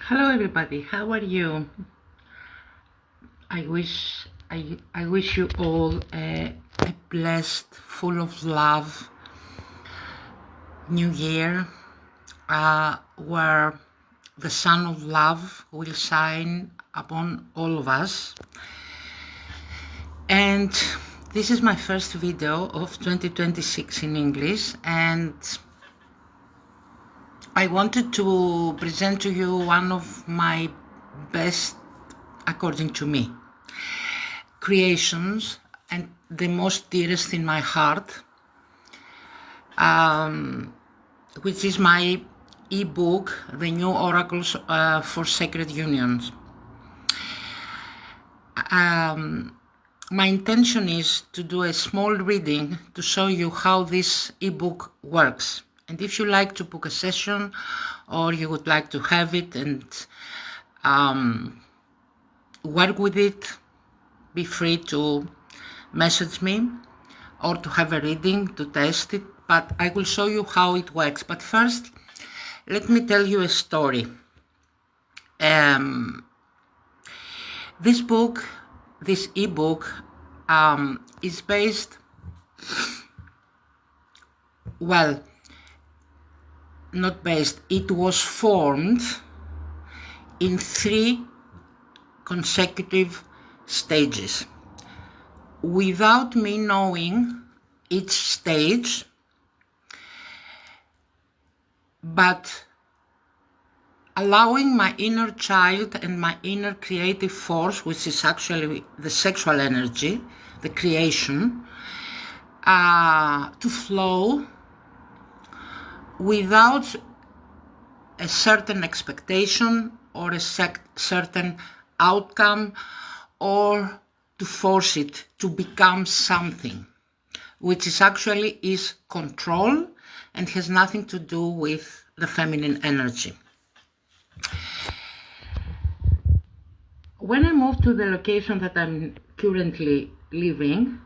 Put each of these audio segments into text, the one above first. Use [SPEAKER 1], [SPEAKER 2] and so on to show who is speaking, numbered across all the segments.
[SPEAKER 1] Hello everybody, how are you? I wish you all a blessed, full of love new year, where the sun of love will shine upon all of us. And this is my first video of 2026 in English, and I wanted to present to you one of my best, according to me, creations and the most dearest in my heart, which is my ebook, The New Oracles for Sacred Unions. My intention is to do a small reading to show you how this ebook works. And if you like to book a session or you would like to have it and work with it, be free to message me or to have a reading to test it, but I will show you how it works. But first, let me tell you a story. This book, this ebook, is based, well, not based, it was formed in 3 consecutive stages. Without me knowing each stage, but allowing my inner child and my inner creative force, which is actually the sexual energy, the creation, to flow without a certain expectation or a certain outcome, or to force it to become something, which is actually is control and has nothing to do with the feminine energy. When I moved to the location that I'm currently living,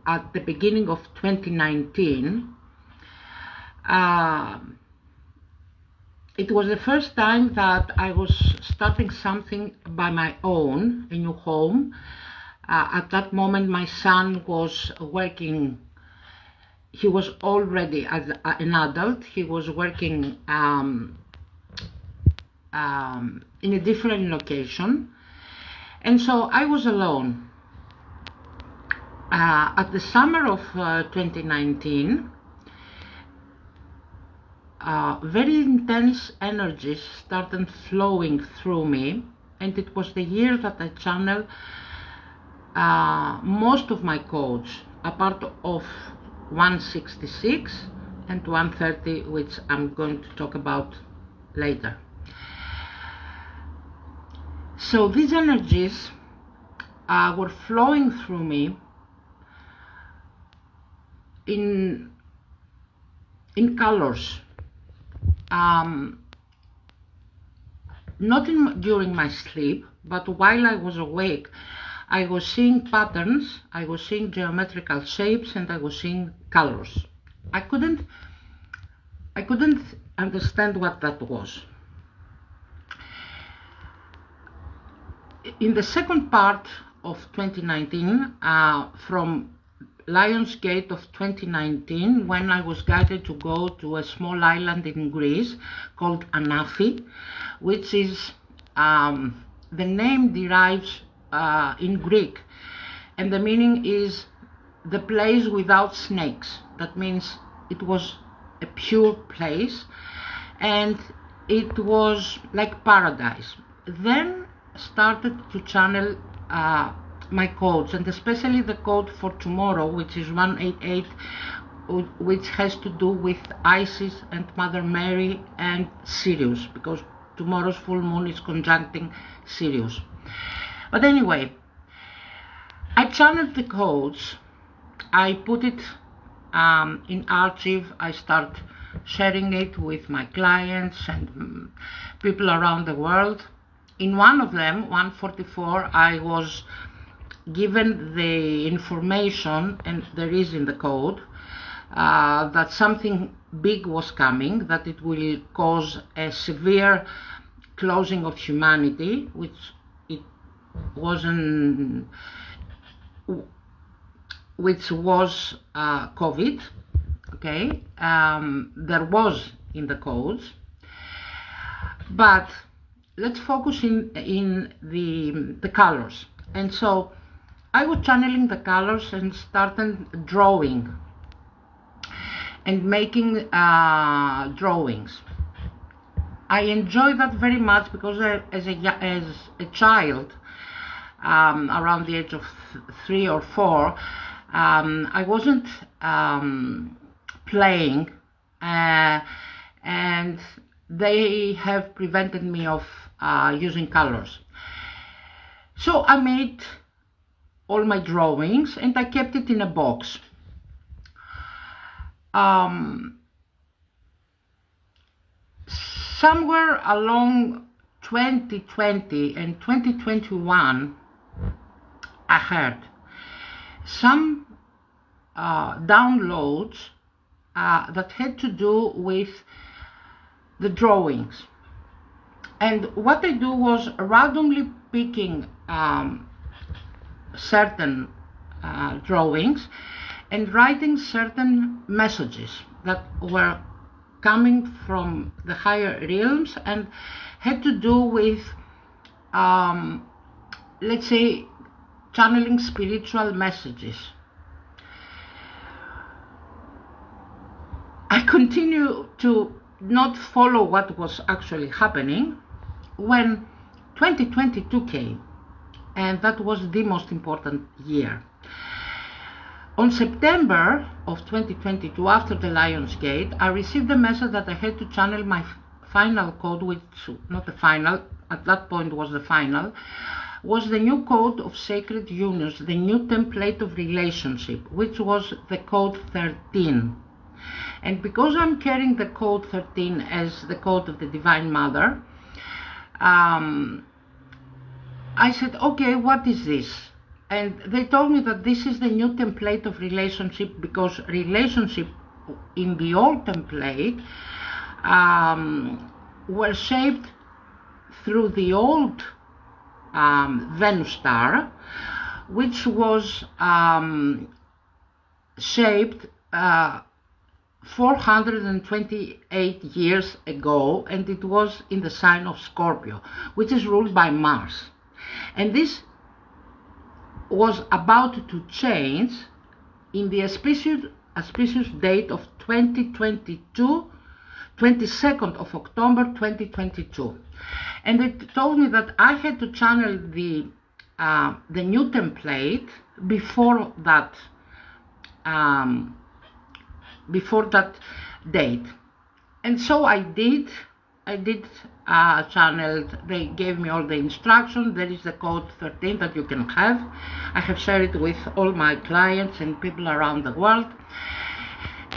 [SPEAKER 1] at the beginning of 2019, it was the first time that I was starting something by my own, a new home. At that moment, my son was working. He was already as an adult. He was working in a different location, and so I was alone. At the summer of 2019, very intense energies started flowing through me, and it was the year that I channeled most of my codes, apart of 166 and 130, which I'm going to talk about later. So these energies were flowing through me in colors, not during my sleep, but while I was awake. I was seeing patterns, I was seeing geometrical shapes, and I was seeing colors. I couldn't understand what that was. In the second part of 2019, from Lionsgate of 2019, when I was guided to go to a small island in Greece called Anafi, which is, the name derives in Greek, and the meaning is the place without snakes. That means it was a pure place, and it was like paradise. Then started to channel my codes, and especially the code for tomorrow, which is 188, which has to do with Isis and Mother Mary and Sirius, because tomorrow's full moon is conjuncting Sirius. But anyway, I channeled the codes, I put it in archive, I start sharing it with my clients and people around the world. In one of them, 144, I was given the information, and there is in the code, that something big was coming, that it will cause a severe closing of humanity, which it wasn't, which was COVID. Okay, there was in the codes, but let's focus in the colors. And so I was channeling the colors and started drawing and making drawings. I enjoy that very much because as a child, around the age of 3 or 4, I wasn't playing, and they have prevented me of using colors. So I made all my drawings and I kept it in a box. Somewhere along 2020 and 2021, I heard some downloads that had to do with the drawings. And what I do was randomly picking certain drawings and writing certain messages that were coming from the higher realms and had to do with, let's say, channeling spiritual messages. I continue to not follow what was actually happening when 2022 came, and that was the most important year. On September of 2022, after the Lion's Gate, I received a message that I had to channel my final code, which, not the final, at that point was the final, was the new code of sacred unions, the new template of relationship, which was the code 13. And because I'm carrying the code 13 as the code of the Divine Mother, I said, okay, what is this? And they told me that this is the new template of relationship, because relationship in the old template were shaped through the old Venus star, which was shaped 428 years ago, and it was in the sign of Scorpio, which is ruled by Mars. And this was about to change in the auspicious date of 2022, 22nd of October 2022. And they told me that I had to channel the new template before that date. And so I did channel. They gave me all the instructions. There is the code 13 that you can have. I have shared it with all my clients and people around the world.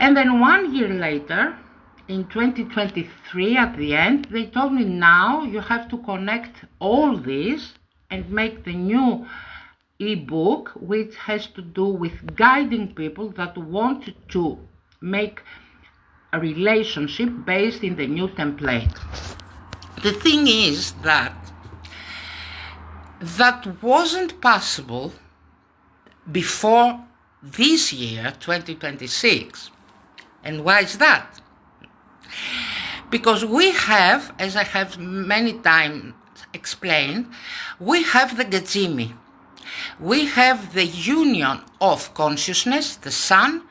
[SPEAKER 1] And then 1 year later, in 2023, at the end, they told me, now you have to connect all this and make the new ebook, which has to do with guiding people that want to make a relationship based in the new template. The thing is that wasn't possible before this year, 2026. And why is that? Because we have, as I have many times explained, we have the Gajimi. We have the union of consciousness, the Sun,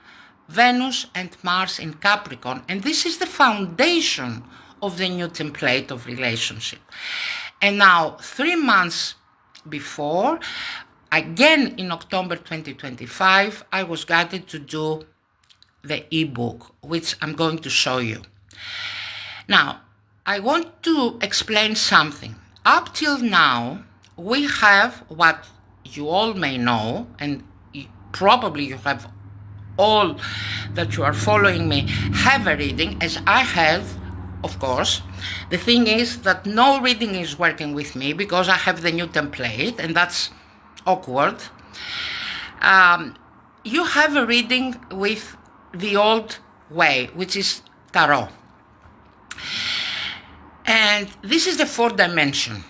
[SPEAKER 1] Venus and Mars in Capricorn, and this is the foundation of the new template of relationship. And now 3 months before, again in October 2025, I was guided to do the ebook, which I'm going to show you. Now, I want to explain something. Up till now, we have what you all may know, and probably you have all that you are following me have a reading, as I have, of course. The thing is that no reading is working with me because I have the new template, and that's awkward. You have a reading with the old way, which is tarot. And this is the fourth dimension.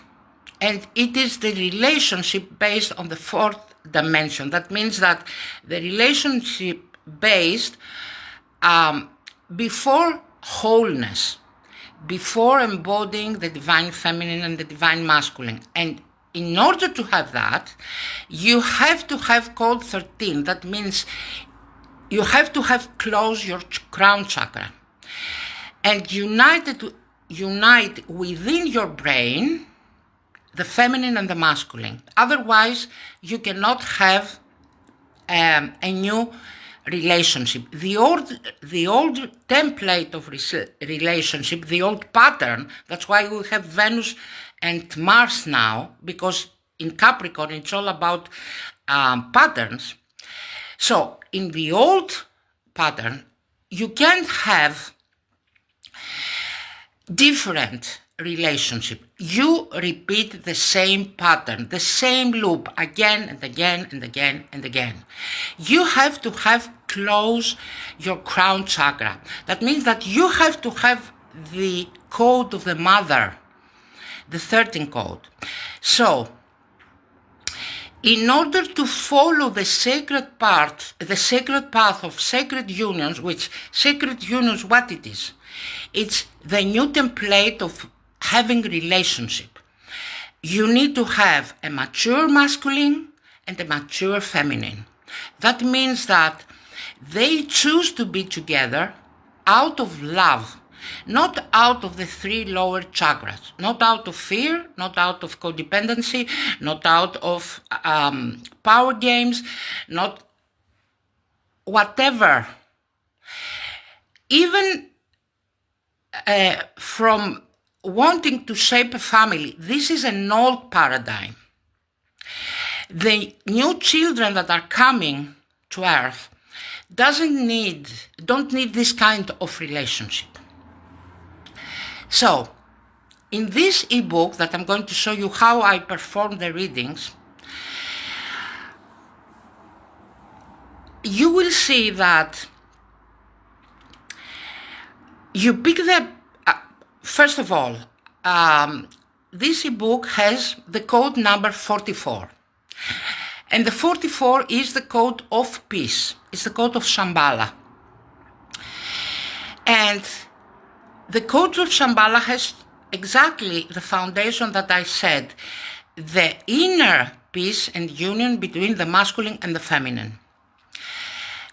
[SPEAKER 1] And it is the relationship based on the fourth dimension. That means that the relationship based before wholeness, before embodying the divine feminine and the divine masculine. And in order to have that, you have to have code 13. That means you have to have closed your crown chakra and unite within your brain the feminine and the masculine. Otherwise, you cannot have a new relationship. The old template of relationship, the old pattern, that's why we have Venus and Mars now, because in Capricorn it's all about patterns. So in the old pattern, you can't have different relationship. You repeat the same pattern, the same loop again and again and again and again. You have to have close your crown chakra. That means that you have to have the code of the mother, the 13 code. So, in order to follow the sacred path of sacred unions, which sacred unions, what it is? It's the new template of having relationship. You need to have a mature masculine and a mature feminine. That means that they choose to be together out of love, not out of the three lower chakras, not out of fear, not out of codependency, not out of power games, not whatever. Even from wanting to shape a family, this is an old paradigm. The new children that are coming to Earth don't need this kind of relationship. So, in this ebook that I'm going to show you how I perform the readings, you will see that you pick the, first of all, this ebook has the code number 44. And the 44 is the code of peace. It's the code of Shambhala. And the code of Shambhala has exactly the foundation that I said, the inner peace and union between the masculine and the feminine.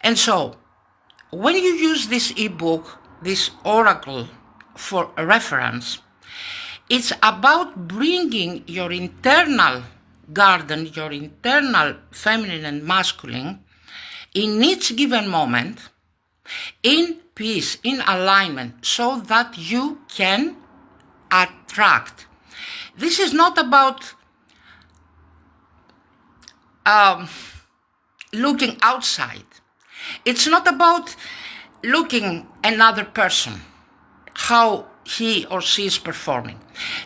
[SPEAKER 1] And so, when you use this ebook, this oracle for reference, it's about bringing your internal garden, your internal feminine and masculine, in each given moment, in peace, in alignment, so that you can attract. This is not about looking outside. It's not about looking another person, how he or she is performing.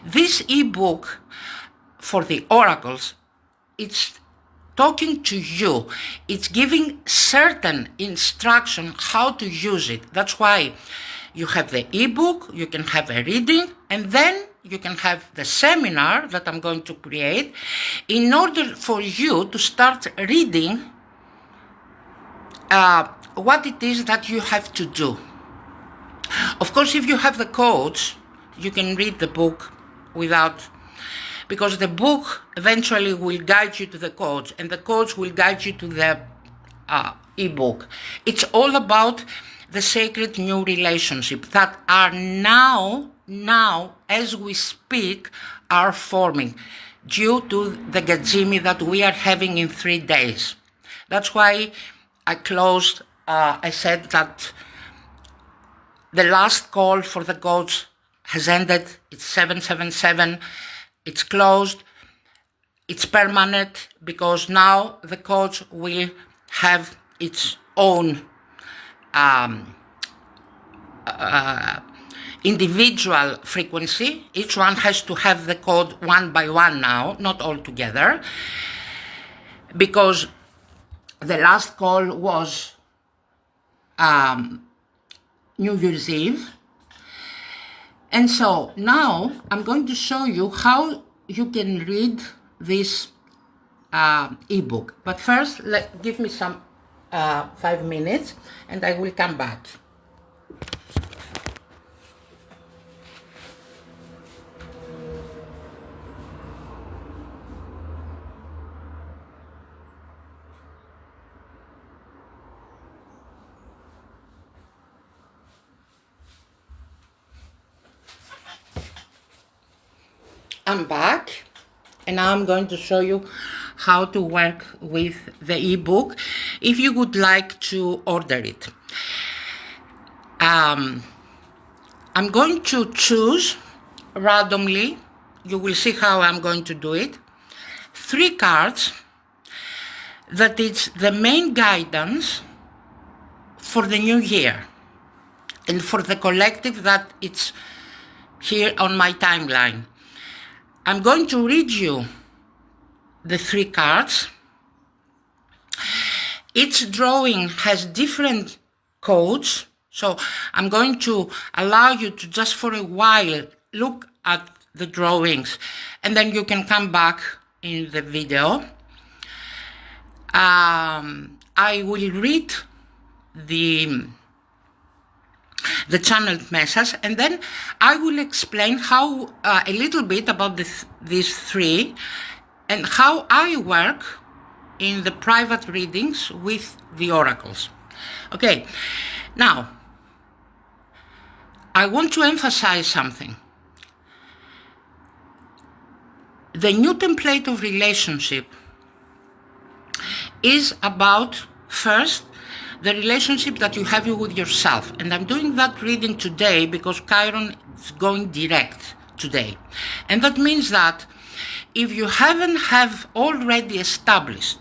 [SPEAKER 1] This ebook for the oracles, it's talking to you. It's giving certain instruction how to use it. That's why you have the ebook, you can have a reading, and then you can have the seminar that I'm going to create in order for you to start reading what it is that you have to do. Of course, if you have the codes, you can read the book without, because the book eventually will guide you to the codes, and the codes will guide you to the ebook. It's all about the sacred new relationship that are now, as we speak, are forming due to the Gajimi that we are having in 3 days. That's why I closed, I said that the last call for the codes has ended. It's 777. It's closed. It's permanent because now the codes will have its own individual frequency. Each one has to have the code one by one now, not all together, because the last call was New Year's Eve. And so now I'm going to show you how you can read this ebook. But first, give me some 5 minutes and I will come back. I'm back, and now I'm going to show you how to work with the ebook if you would like to order it. I'm going to choose randomly, you will see how I'm going to do it, 3 cards that is the main guidance for the new year and for the collective that it's here on my timeline. I'm going to read you the 3 cards. Each drawing has different codes, so I'm going to allow you to just for a while look at the drawings and then you can come back in the video. I will read the channeled message, and then I will explain how a little bit about these 3 and how I work in the private readings with the oracles. Okay, now I want to emphasize something. The new template of relationship is about, first, the relationship that you have with yourself. And I'm doing that reading today because Chiron is going direct today. And that means that if you have already established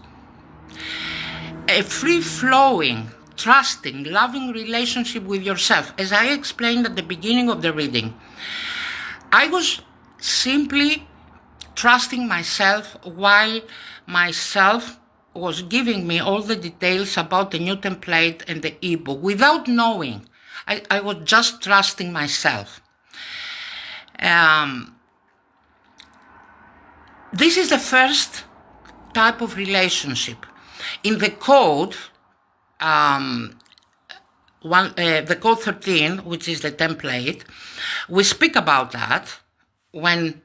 [SPEAKER 1] a free-flowing, trusting, loving relationship with yourself, as I explained at the beginning of the reading, I was simply trusting myself while myself was giving me all the details about the new template and the ebook without knowing. I was just trusting myself. This is the first type of relationship. In the code, the code 13, which is the template, we speak about that when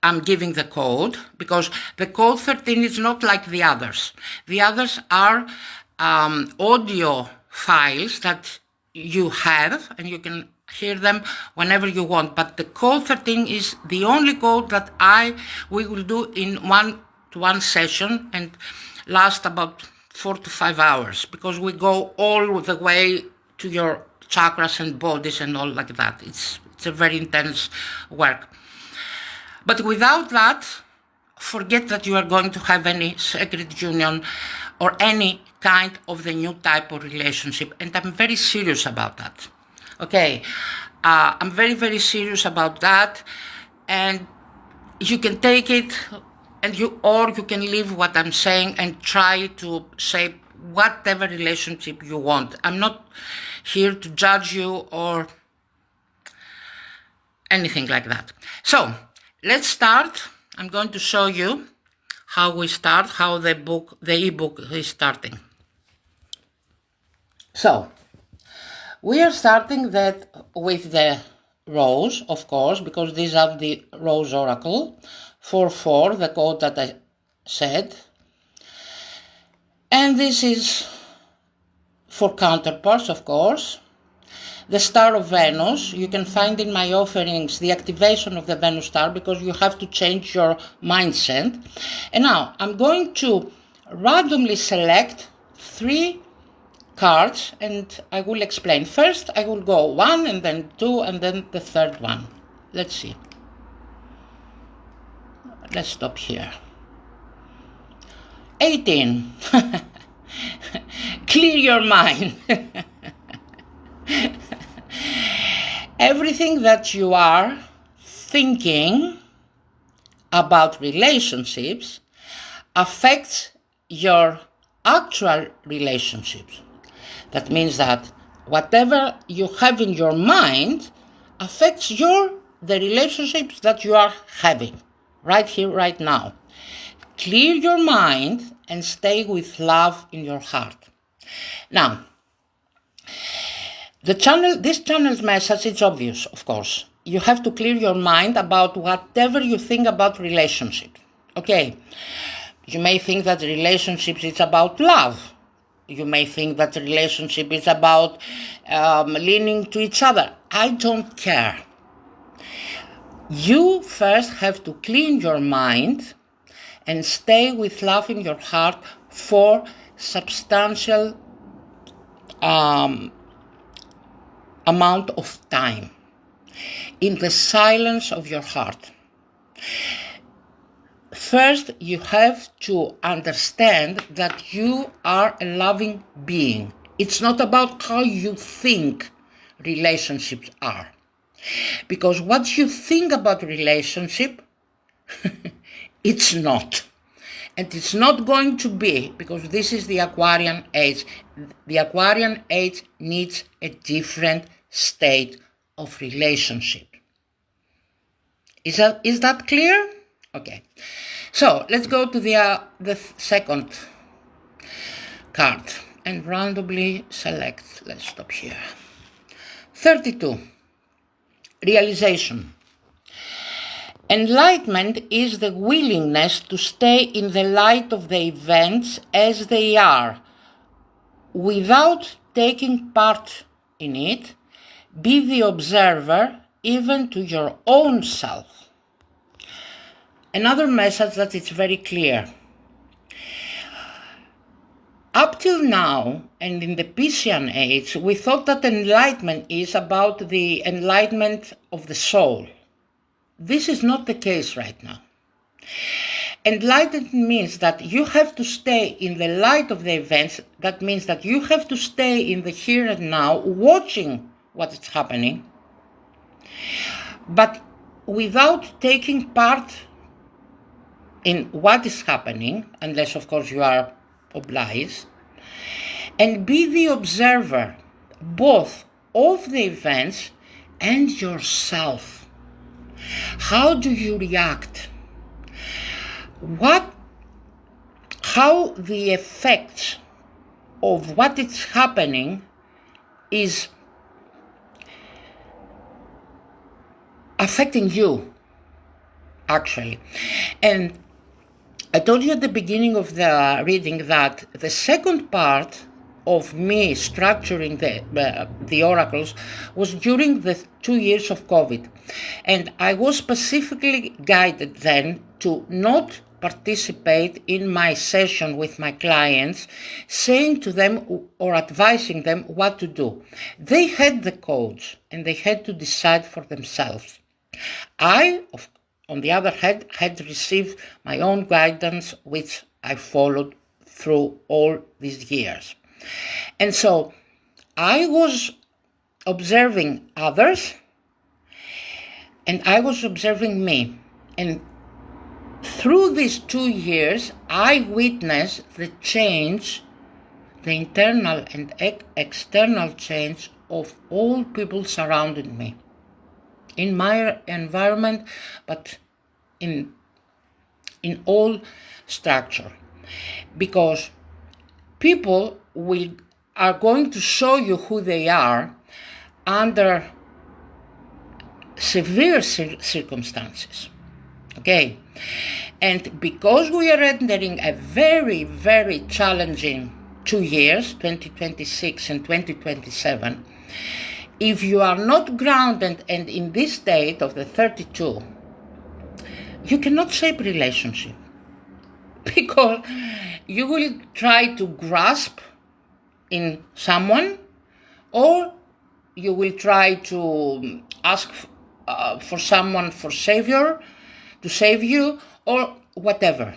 [SPEAKER 1] I'm giving the code, because the code 13 is not like the others. The others are audio files that you have and you can hear them whenever you want. But the code 13 is the only code that we will do in one session and last about 4 to 5 hours, because we go all the way to your chakras and bodies and all like that. It's a very intense work. But without that, forget that you are going to have any sacred union or any kind of the new type of relationship. And I'm very serious about that. Okay, I'm very, very serious about that. And you can take it or you can leave what I'm saying and try to shape whatever relationship you want. I'm not here to judge you or anything like that. So, let's start. I'm going to show you how we start, how the ebook is starting. So, we are starting with the rose, of course, because these are the rose oracle, 4/4, the code that I said. And this is for counterparts, of course. The star of Venus, you can find in my offerings the activation of the Venus star, because you have to change your mindset. And now I'm going to randomly select 3 cards and I will explain. First I will go 1 and then 2 and then the 3rd one. Let's see. Let's stop here. 18. Clear your mind. Everything that you are thinking about relationships affects your actual relationships. That means that whatever you have in your mind affects the relationships that you are having right here, right now. Clear your mind and stay with love in your heart. Now, this channel's message is obvious, of course. You have to clear your mind about whatever you think about relationships. Okay, you may think that relationships is about love. You may think that relationship is about leaning to each other. I don't care. You first have to clean your mind and stay with love in your heart for substantial amount of time in the silence of your heart. First, you have to understand that you are a loving being. It's not about how you think relationships are. Because what you think about relationship, it's not. And it's not going to be, because this is the Aquarian age. The Aquarian age needs a different state of relationship. Is that clear? Okay. So let's go to the second card and randomly select. Let's stop here. 32. Realization. Enlightenment is the willingness to stay in the light of the events as they are, without taking part in it. Be the observer, even to your own self. Another message that is very clear. Up till now, and in the Piscean age, we thought that enlightenment is about the enlightenment of the soul. This is not the case right now. Enlightenment means that you have to stay in the light of the events. That means that you have to stay in the here and now, watching what is happening, but without taking part in what is happening, unless of course you are obliged, and be the observer both of the events and yourself. How do you react? How the effects of what is happening is affecting you, actually. And I told you at the beginning of the reading that the second part of me structuring the oracles was during the 2 years of COVID. And I was specifically guided then to not participate in my session with my clients, saying to them or advising them what to do. They had the codes and they had to decide for themselves. I, on the other hand, had received my own guidance, which I followed through all these years. And so I was observing others and I was observing me. And through these 2 years, I witnessed the change, the internal and external change of all people surrounding me. In my environment, but in all structure. Because people are going to show you who they are under severe circumstances. Okay? And because we are entering a very, very challenging 2 years, 2026 and 2027, if you are not grounded and in this state of the 32, you cannot shape relationship. Because you will try to grasp in someone, or you will try to ask for someone to save you, or whatever.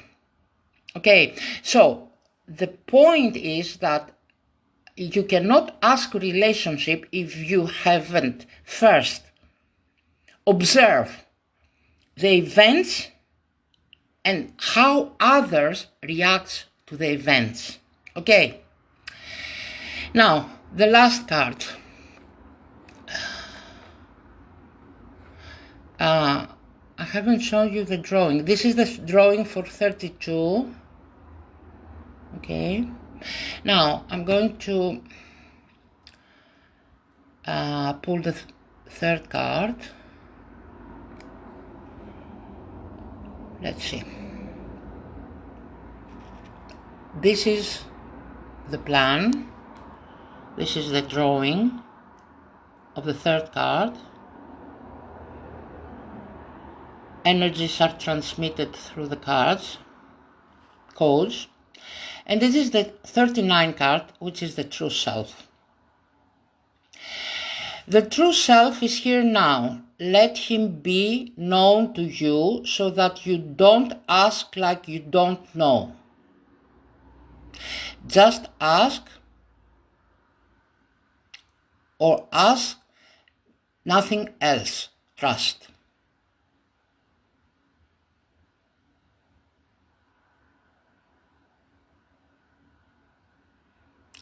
[SPEAKER 1] Okay, so the point is that you cannot ask relationship if you haven't first observed the events and how others react to the events. Okay. Now, The last card. I haven't shown you the drawing. This is the drawing for 32. Okay. Now I'm going to pull the third card. Let's see. This is the plan. This is the drawing of the third card. Energies are transmitted through the cards, codes. And this is the 39 card, which is the true self. The true self is here now. Let him be known to you so that you don't ask like you don't know. Just ask or ask nothing else. Trust.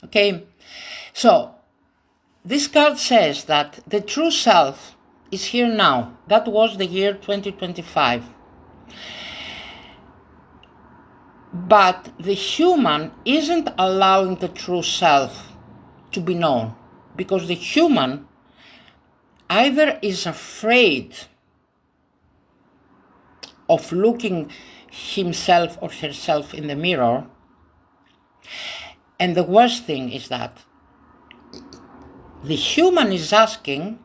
[SPEAKER 1] Okay, so this card says that the true self is here now. That was the year 2025. But the human isn't allowing the true self to be known, because the human either is afraid of looking himself or herself in the mirror, and the worst thing is that the human is asking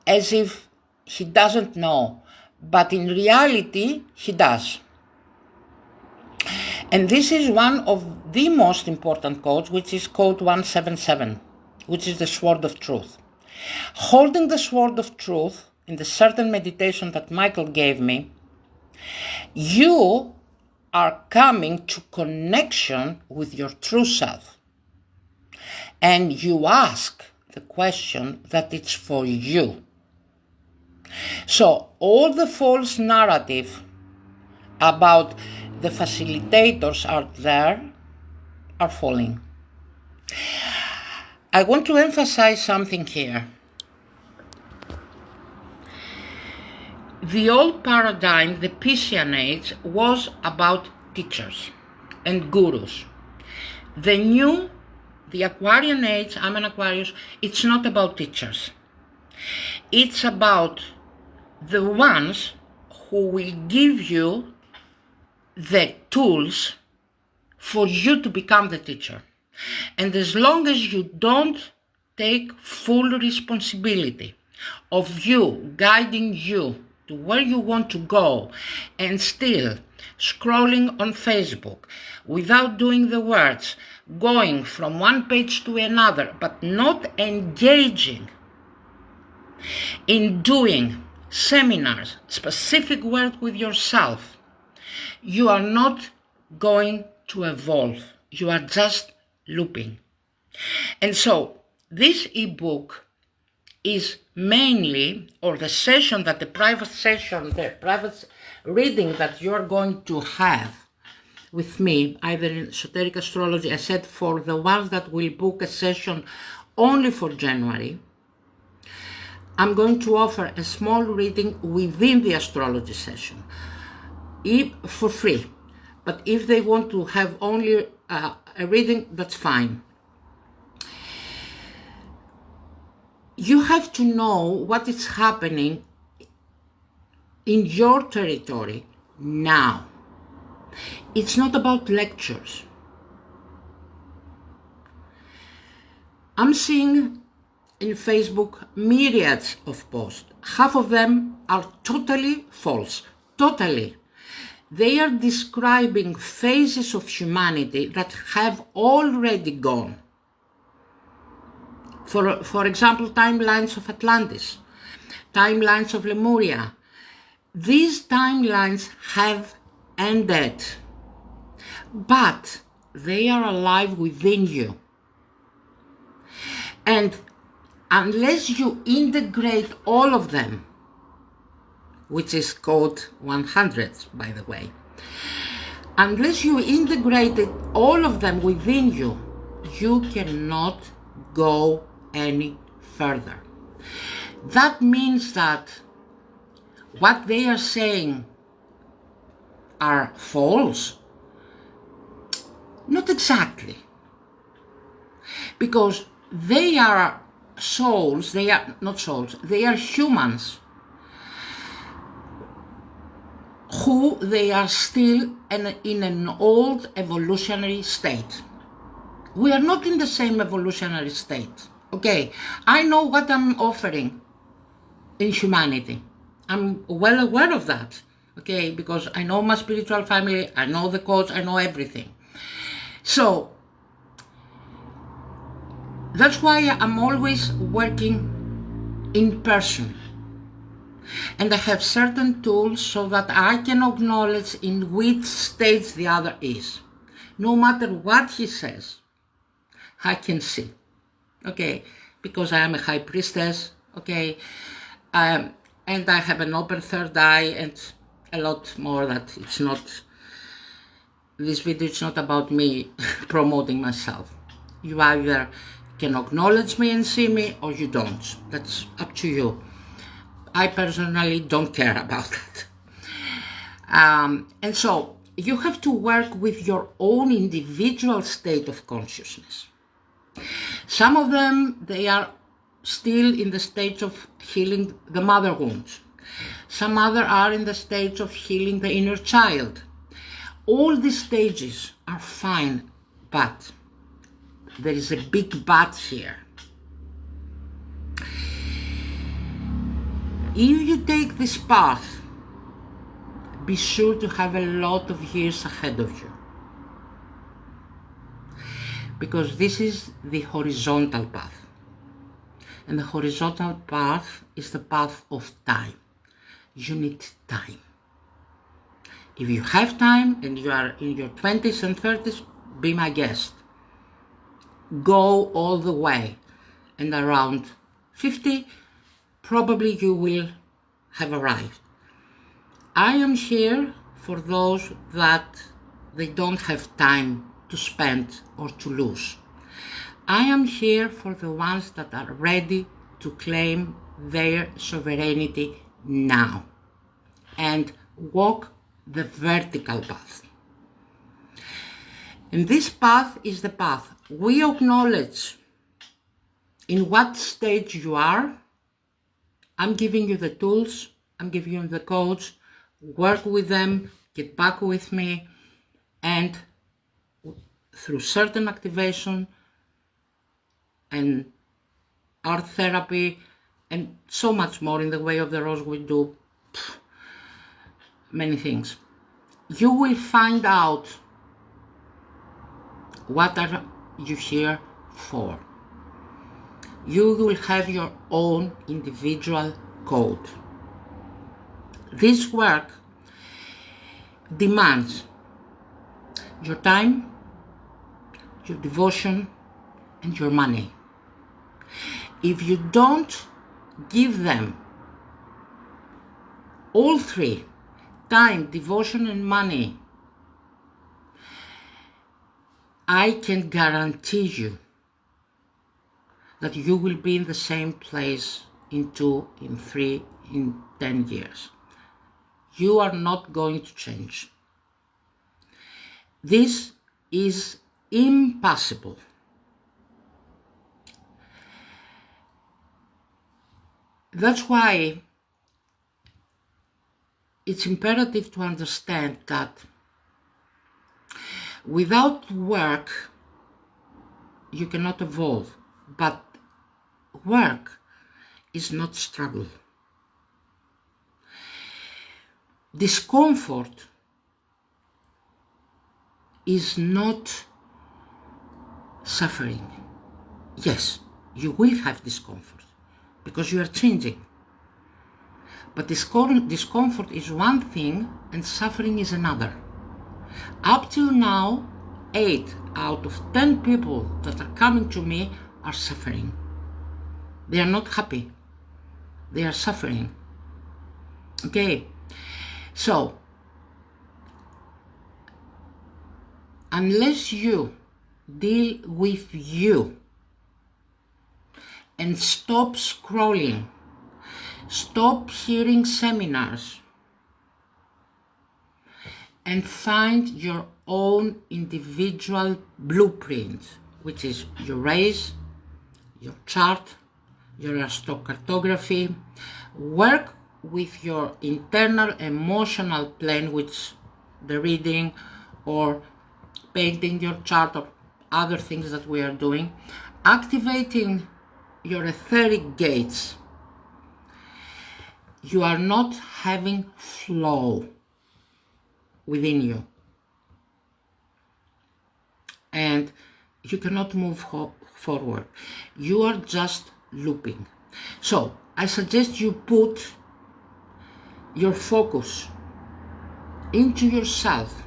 [SPEAKER 1] as if he doesn't know, but in reality he does. And this is one of the most important codes, which is code 177, which is the sword of truth. Holding the sword of truth in the certain meditation that Michael gave me, you are coming to connection with your true self. And you ask the question that it's for you. So all the false narrative about the facilitators out there are falling. I want to emphasize something here. The old paradigm, the Piscean age, was about teachers and gurus. The new, the Aquarian age, I'm an Aquarius, it's not about teachers. It's about the ones who will give you the tools for you to become the teacher. And as long as you don't take full responsibility of you guiding you to where you want to go, and still scrolling on Facebook without doing the words, going from one page to another, but not engaging in doing seminars, specific work with yourself, you are not going to evolve. You are just looping. And so this ebook is mainly, or the session that the private reading that you're going to have with me, either in Esoteric Astrology, I said for the ones that will book a session only for January, I'm going to offer a small reading within the astrology session for free. But if they want to have only a reading, that's fine. You have to know what is happening in your territory now. It's not about lectures. I'm seeing in Facebook myriads of posts. Half of them are totally false. Totally. They are describing phases of humanity that have already gone. For example, timelines of Atlantis, timelines of Lemuria. These timelines have ended, but they are alive within you. And unless you integrate all of them, which is code 100, by the way, unless you integrated all of them within you, you cannot go any further. That means that what they are saying are false? Not exactly. Because they are souls, they are not souls, they are humans who they are still in an old evolutionary state. We are not in the same evolutionary state. Okay, I know what I'm offering in humanity. I'm well aware of that, okay, because I know my spiritual family, I know the codes, I know everything. So, that's why I'm always working in person. And I have certain tools so that I can acknowledge in which stage the other is. No matter what he says, I can see, okay, because I am a high priestess, okay, and I have an open third eye and a lot more that it's not, this video is not about me promoting myself. You either can acknowledge me and see me or you don't. That's up to you. I personally don't care about that. And so you have to work with your own individual state of consciousness. Some of them, they are still in the stage of healing the mother wounds. Some other are in the stage of healing the inner child. All these stages are fine, but there is a big but here. If you take this path, be sure to have a lot of years ahead of you. Because this is the horizontal path. And the horizontal path is the path of time. You need time. If you have time and you are in your 20s and 30s, be my guest. Go all the way. And around 50, probably you will have arrived. I am here for those that they don't have time to spend or to lose. I am here for the ones that are ready to claim their sovereignty now and walk the vertical path. And this path is the path. We acknowledge in what stage you are. I'm giving you the tools, I'm giving you the codes, work with them, get back with me, and through certain activation and art therapy and so much more in the way of the rose, we do many things. You will find out what are you here for. You will have your own individual code. This work demands your time, your devotion, and your money. If you don't give them all three, time, devotion, and money, I can guarantee you that you will be in the same place in 2, in 3, in 10 years. You are not going to change. This is impossible. That's why it's imperative to understand that without work, you cannot evolve. But work is not struggle. Discomfort is not suffering. Yes, you will have discomfort because you are changing. But discomfort is one thing and suffering is another. Up till now, 8 out of 10 people that are coming to me are suffering. They are not happy. They are suffering. Okay? So, unless you deal with you. And stop scrolling. Stop hearing seminars. And find your own individual blueprint, which is your race, your chart, your astrocartography. Work with your internal emotional plane, which the reading or painting your chart or other things that we are doing, activating your etheric gates. You are not having flow within you, and you cannot move forward. You are just looping. So I suggest you put your focus into yourself,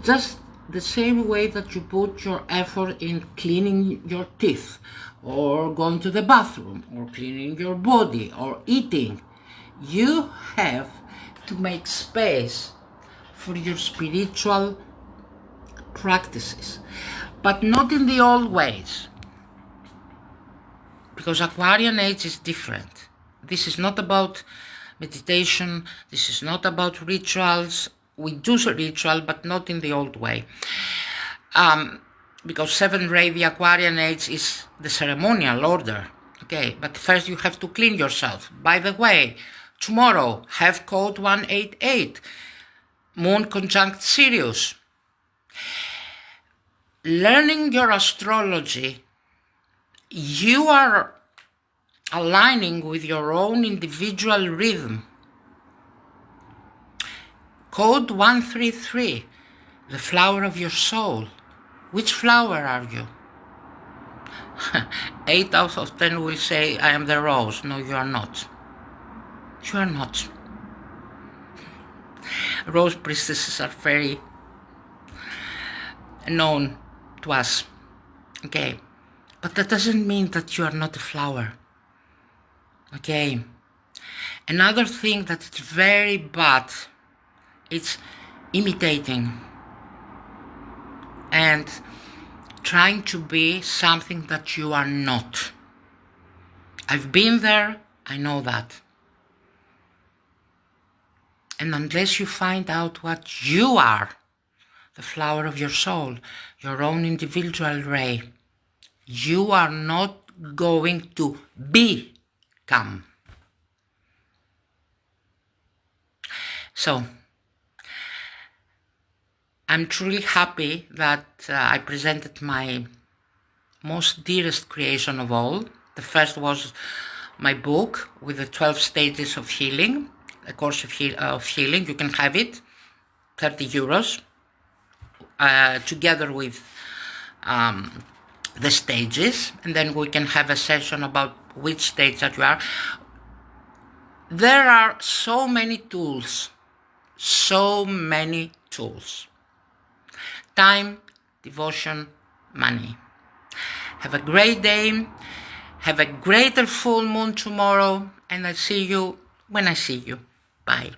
[SPEAKER 1] just the same way that you put your effort in cleaning your teeth or going to the bathroom or cleaning your body or eating. You have to make space for your spiritual practices, but not in the old ways, because Aquarian age is different. This is not about meditation, this is not about rituals. We do ritual, but not in the old way. Because 7 Ray, the Aquarian age, is the ceremonial order. Okay, but first you have to clean yourself. By the way, tomorrow, have code 188, Moon conjunct Sirius. Learning your astrology, you are aligning with your own individual rhythm. Code 133, the flower of your soul. Which flower are you? 8 out of 10 will say, I am the rose. No, you are not. You are not. Rose priestesses are very known to us. Okay. But that doesn't mean that you are not a flower. Okay. Another thing that is very bad, it's imitating and trying to be something that you are not. I've been there, I know that. And unless you find out what you are, the flower of your soul, your own individual ray, you are not going to become. So, I'm truly happy that I presented my most dearest creation of all. The first was my book with the 12 stages of healing, a course of healing. You can have it, 30 euros, together with the stages, and then we can have a session about which stage that you are. There are so many tools, Time, devotion, money. Have a great day. Have a greater full moon tomorrow. And I see you when I see you. Bye.